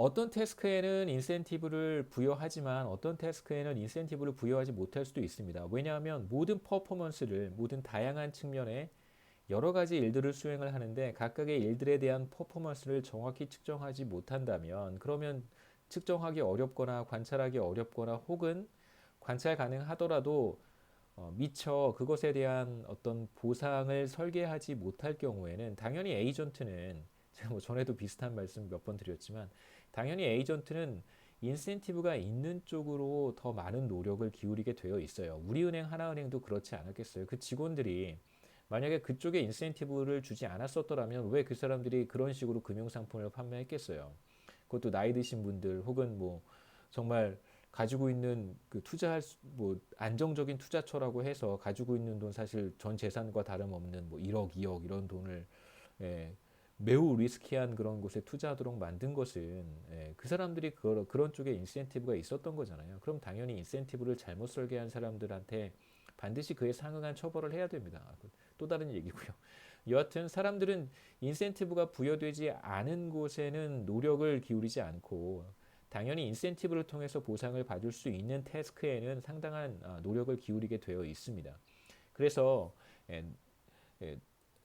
어떤 태스크에는 인센티브를 부여하지만 어떤 태스크에는 인센티브를 부여하지 못할 수도 있습니다. 왜냐하면 모든 퍼포먼스를 모든 다양한 측면의 여러 가지 일들을 수행을 하는데 각각의 일들에 대한 퍼포먼스를 정확히 측정하지 못한다면 그러면 측정하기 어렵거나 관찰하기 어렵거나 혹은 관찰 가능하더라도 미처 그것에 대한 어떤 보상을 설계하지 못할 경우에는 당연히 에이전트는 제가 뭐 전에도 비슷한 말씀 몇 번 드렸지만 당연히 에이전트는 인센티브가 있는 쪽으로 더 많은 노력을 기울이게 되어 있어요. 우리은행, 하나은행도 그렇지 않았겠어요. 그 직원들이 만약에 그쪽에 인센티브를 주지 않았었더라면 왜 그 사람들이 그런 식으로 금융상품을 판매했겠어요. 그것도 나이 드신 분들 혹은 뭐 정말 가지고 있는 그 투자할 뭐 안정적인 투자처라고 해서 가지고 있는 돈 사실 전 재산과 다름없는 뭐 1억, 2억 이런 돈을 예, 매우 리스키한 그런 곳에 투자하도록 만든 것은 그 사람들이 그런 쪽에 인센티브가 있었던 거잖아요. 그럼 당연히 인센티브를 잘못 설계한 사람들한테 반드시 그에 상응한 처벌을 해야 됩니다. 또 다른 얘기고요. 여하튼 사람들은 인센티브가 부여되지 않은 곳에는 노력을 기울이지 않고 당연히 인센티브를 통해서 보상을 받을 수 있는 태스크에는 상당한 노력을 기울이게 되어 있습니다. 그래서 예, 예,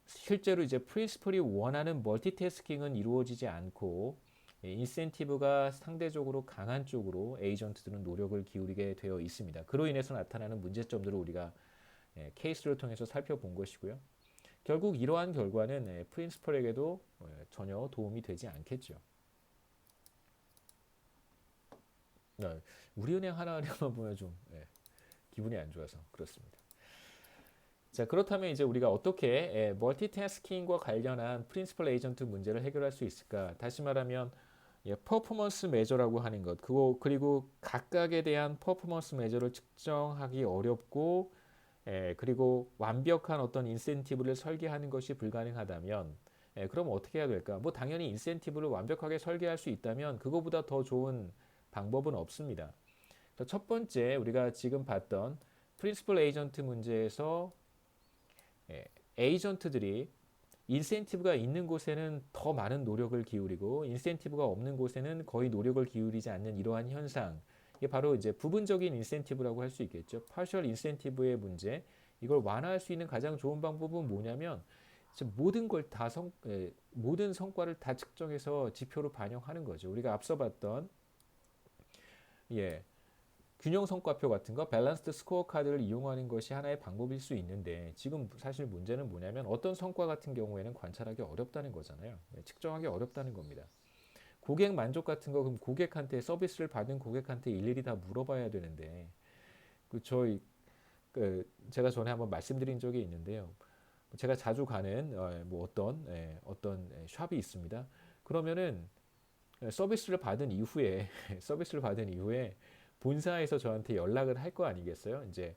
실제로 이제 프린시플이 원하는 멀티태스킹은 이루어지지 않고 인센티브가 상대적으로 강한 쪽으로 에이전트들은 노력을 기울이게 되어 있습니다. 그로 인해서 나타나는 문제점들을 우리가 케이스를 통해서 살펴본 것이고요. 결국 이러한 결과는 프린시플에게도 전혀 도움이 되지 않겠죠. 우리은행 하나은행만 보면 좀 기분이 안 좋아서 그렇습니다. 자, 그렇다면 이제 우리가 어떻게 멀티태스킹과 관련한 프린시플 에이전트 문제를 해결할 수 있을까? 다시 말하면 퍼포먼스 메저라고 하는 것, 그거 그리고 각각에 대한 퍼포먼스 메저를 측정하기 어렵고 그리고 완벽한 어떤 인센티브를 설계하는 것이 불가능하다면 그럼 어떻게 해야 될까? 뭐 당연히 인센티브를 완벽하게 설계할 수 있다면 그거보다 더 좋은 방법은 없습니다. 첫 번째 우리가 지금 봤던 프린시플 에이전트 문제에서 예, 에이전트들이 인센티브가 있는 곳에는 더 많은 노력을 기울이고 인센티브가 없는 곳에는 거의 노력을 기울이지 않는 이러한 현상. 이게 바로 이제 부분적인 인센티브라고 할 수 있겠죠. 파셜 인센티브의 문제. 이걸 완화할 수 있는 가장 좋은 방법은 뭐냐면 모든 걸 다 모든 성과를 다 측정해서 지표로 반영하는 거죠. 우리가 앞서 봤던 예, 균형 성과표 같은 거 밸런스드 스코어 카드를 이용하는 것이 하나의 방법일 수 있는데 지금 사실 문제는 뭐냐면 어떤 성과 같은 경우에는 관찰하기 어렵다는 거잖아요. 측정하기 어렵다는 겁니다. 고객 만족 같은 거 그럼 고객한테 서비스를 받은 고객한테 일일이 다 물어봐야 되는데 그 저희 제가 전에 한번 말씀드린 적이 있는데요. 제가 자주 가는 뭐 어떤 샵이 있습니다. 그러면은 서비스를 받은 이후에 서비스를 받은 이후에 본사에서 저한테 연락을 할 거 아니겠어요? 이제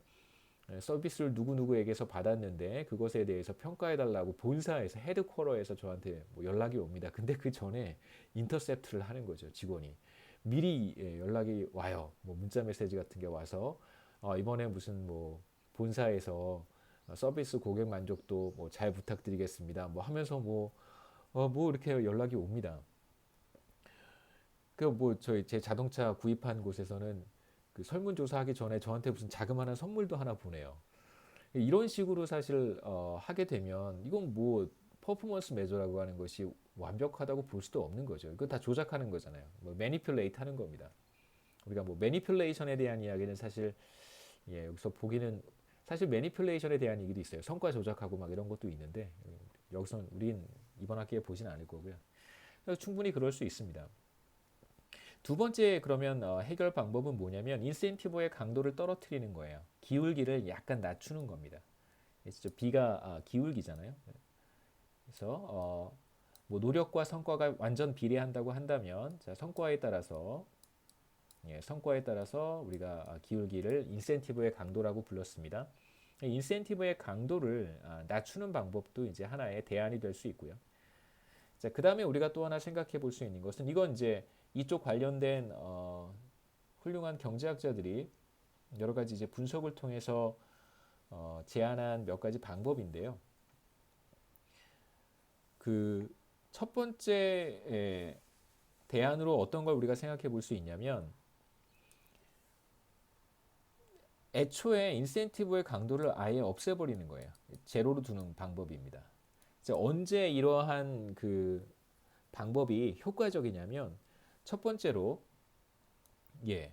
서비스를 누구누구에게서 받았는데 그것에 대해서 평가해 달라고 본사에서 헤드쿼터에서 저한테 뭐 연락이 옵니다. 근데 그 전에 인터셉트를 하는 거죠, 직원이. 미리 연락이 와요. 뭐 문자 메시지 같은 게 와서 이번에 무슨 뭐 본사에서 서비스 고객 만족도 뭐 잘 부탁드리겠습니다. 뭐 하면서 뭐 이렇게 연락이 옵니다. 그 뭐 저희 제 자동차 구입한 곳에서는 그 설문조사하기 전에 저한테 무슨 자그마한 선물도 하나 보내요. 이런 식으로 사실 하게 되면 이건 뭐 퍼포먼스 매저라고 하는 것이 완벽하다고 볼 수도 없는 거죠. 이거 다 조작하는 거잖아요. 뭐 매니플레이트 하는 겁니다. 우리가 뭐 매니플레이션에 대한 이야기는 사실 여기서 보기는 사실 매니플레이션에 대한 얘기도 있어요. 성과 조작하고 막 이런 것도 있는데 여기서 우린 이번 학기에 보진 않을 거고요. 그래서 충분히 그럴 수 있습니다. 두 번째 그러면 해결 방법은 뭐냐면 인센티브의 강도를 떨어뜨리는 거예요. 기울기를 약간 낮추는 겁니다. 진짜 B가 기울기잖아요. 그래서 뭐 노력과 성과가 완전 비례한다고 한다면 자, 성과에 따라서 우리가 기울기를 인센티브의 강도라고 불렀습니다. 인센티브의 강도를 낮추는 방법도 이제 하나의 대안이 될 수 있고요. 자, 그 다음에 우리가 또 하나 생각해 볼 수 있는 것은 이건 이제 이쪽 관련된 훌륭한 경제학자들이 여러 가지 이제 분석을 통해서 제안한 몇 가지 방법인데요. 그 첫 번째 대안으로 어떤 걸 우리가 생각해 볼 수 있냐면 애초에 인센티브의 강도를 아예 없애버리는 거예요. 제로로 두는 방법입니다. 이제 언제 이러한 그 방법이 효과적이냐면 첫 번째로 예,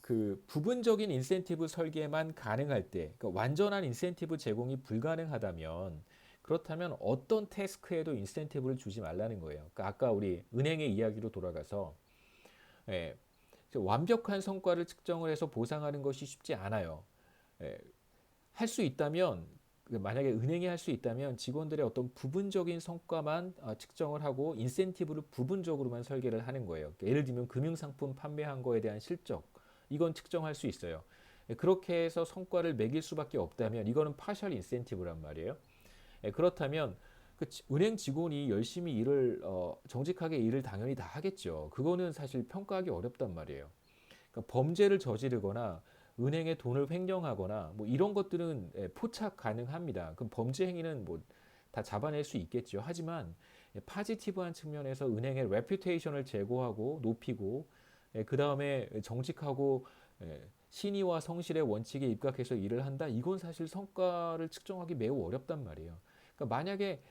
그 부분적인 인센티브 설계만 가능할 때, 그러니까 완전한 인센티브 제공이 불가능하다면 그렇다면 어떤 태스크에도 인센티브를 주지 말라는 거예요. 그러니까 아까 우리 은행의 이야기로 돌아가서 예, 완벽한 성과를 측정을 해서 보상하는 것이 쉽지 않아요. 예, 할 수 있다면 만약에 은행이 할 수 있다면 직원들의 어떤 부분적인 성과만 측정을 하고 인센티브를 부분적으로만 설계를 하는 거예요. 그러니까 예를 들면 금융상품 판매한 거에 대한 실적 이건 측정할 수 있어요. 예, 그렇게 해서 성과를 매길 수밖에 없다면 이거는 파셜 인센티브란 말이에요. 예, 그렇다면 그 은행 직원이 열심히 일을 정직하게 일을 당연히 다 하겠죠. 그거는 사실 평가하기 어렵단 말이에요. 그러니까 범죄를 저지르거나 은행에 돈을 횡령하거나 뭐 이런 것들은 포착 가능합니다. 그럼 범죄 행위는 뭐 다 잡아낼 수 있겠죠. 하지만 파지티브한 측면에서 은행의 레퓨테이션을 제고하고 높이고 그 다음에 정직하고 신의와 성실의 원칙에 입각해서 일을 한다. 이건 사실 성과를 측정하기 매우 어렵단 말이에요. 그러니까 만약에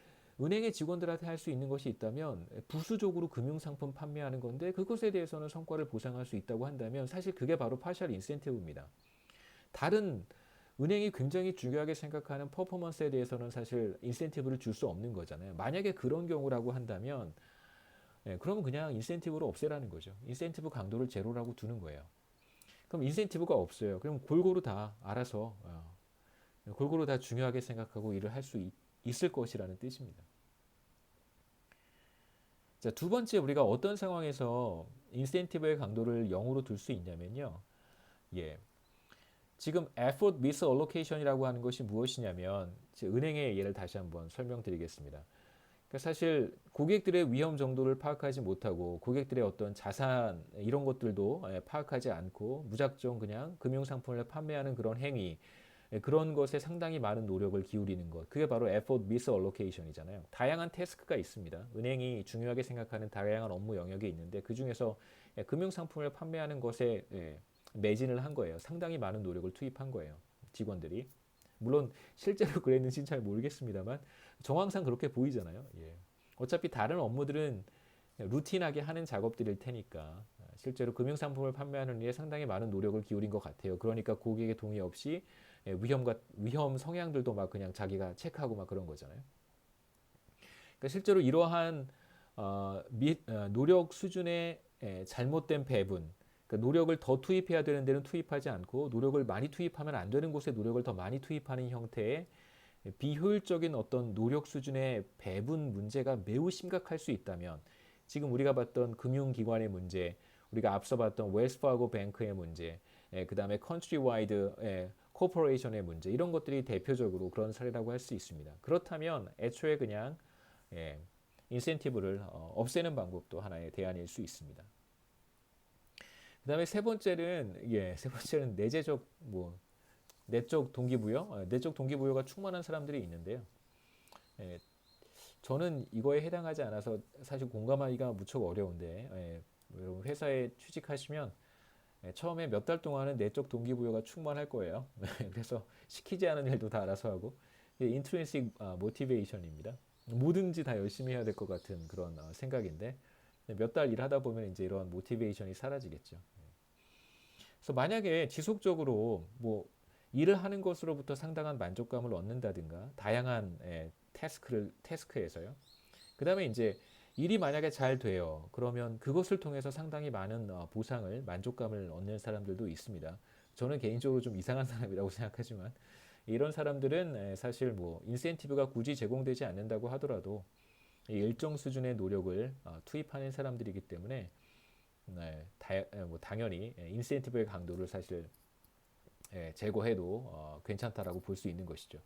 은행의 직원들한테 할 수 있는 것이 있다면 부수적으로 금융상품 판매하는 건데 그것에 대해서는 성과를 보상할 수 있다고 한다면 사실 그게 바로 파셜 인센티브입니다. 다른 은행이 굉장히 중요하게 생각하는 퍼포먼스에 대해서는 사실 인센티브를 줄 수 없는 거잖아요. 만약에 그런 경우라고 한다면 그러면 그냥 인센티브를 없애라는 거죠. 인센티브 강도를 제로라고 두는 거예요. 그럼 인센티브가 없어요. 그럼 골고루 다 알아서 골고루 다 중요하게 생각하고 일을 할 수 있을 것이라는 뜻입니다. 자, 두 번째 우리가 어떤 상황에서 인센티브의 강도를 0으로 둘 수 있냐면요. 예. 지금 effort misallocation이라고 하는 것이 무엇이냐면 은행의 예를 다시 한번 설명드리겠습니다. 그러니까 사실 고객들의 위험 정도를 파악하지 못하고 고객들의 어떤 자산 이런 것들도 파악하지 않고 무작정 그냥 금융상품을 판매하는 그런 행위 그런 것에 상당히 많은 노력을 기울이는 것. 그게 바로 effort misallocation이잖아요. 다양한 태스크가 있습니다. 은행이 중요하게 생각하는 다양한 업무 영역이 있는데 그 중에서 금융상품을 판매하는 것에 매진을 한 거예요. 상당히 많은 노력을 투입한 거예요. 직원들이. 물론 실제로 그랬는지는 잘 모르겠습니다만 정황상 그렇게 보이잖아요. 예. 어차피 다른 업무들은 루틴하게 하는 작업들일 테니까 실제로 금융상품을 판매하는 일에 상당히 많은 노력을 기울인 것 같아요. 그러니까 고객의 동의 없이 위험 성향들도 막 그냥 자기가 체크하고 막 그런 거잖아요. 그러니까 실제로 이러한 노력 수준의 잘못된 배분, 그러니까 노력을 더 투입해야 되는 데는 투입하지 않고 노력을 많이 투입하면 안 되는 곳에 노력을 더 많이 투입하는 형태의 비효율적인 어떤 노력 수준의 배분 문제가 매우 심각할 수 있다면 지금 우리가 봤던 금융기관의 문제, 우리가 앞서 봤던 웰스파고 뱅크의 문제, 그 다음에 컨트리와이드 코퍼레이션의 문제 이런 것들이 대표적으로 그런 사례라고 할 수 있습니다. 그렇다면 애초에 그냥 인센티브를 없애는 방법도 하나의 대안일 수 있습니다. 그다음에 세 번째는 내적 동기부여, 내적 동기부여가 충만한 사람들이 있는데요. 예, 저는 이거에 해당하지 않아서 사실 공감하기가 무척 어려운데 여러분 회사에 취직하시면 처음에 몇 달 동안은 내적 동기부여가 충만할 거예요. 그래서 시키지 않은 일도 다 알아서 하고 인트린식 모티베이션입니다. 뭐든지 다 열심히 해야 될 것 같은 그런 생각인데 몇 달 일하다 보면 이제 이런 모티베이션이 사라지겠죠. 그래서 만약에 지속적으로 뭐 일을 하는 것으로부터 상당한 만족감을 얻는다든가 다양한 태스크에서요. 그 다음에 이제 일이 만약에 잘 돼요. 그러면 그것을 통해서 상당히 많은 보상을 만족감을 얻는 사람들도 있습니다. 저는 개인적으로 좀 이상한 사람이라고 생각하지만 이런 사람들은 사실 뭐 인센티브가 굳이 제공되지 않는다고 하더라도 일정 수준의 노력을 투입하는 사람들이기 때문에 당연히 인센티브의 강도를 사실 제거해도 괜찮다라고 볼 수 있는 것이죠.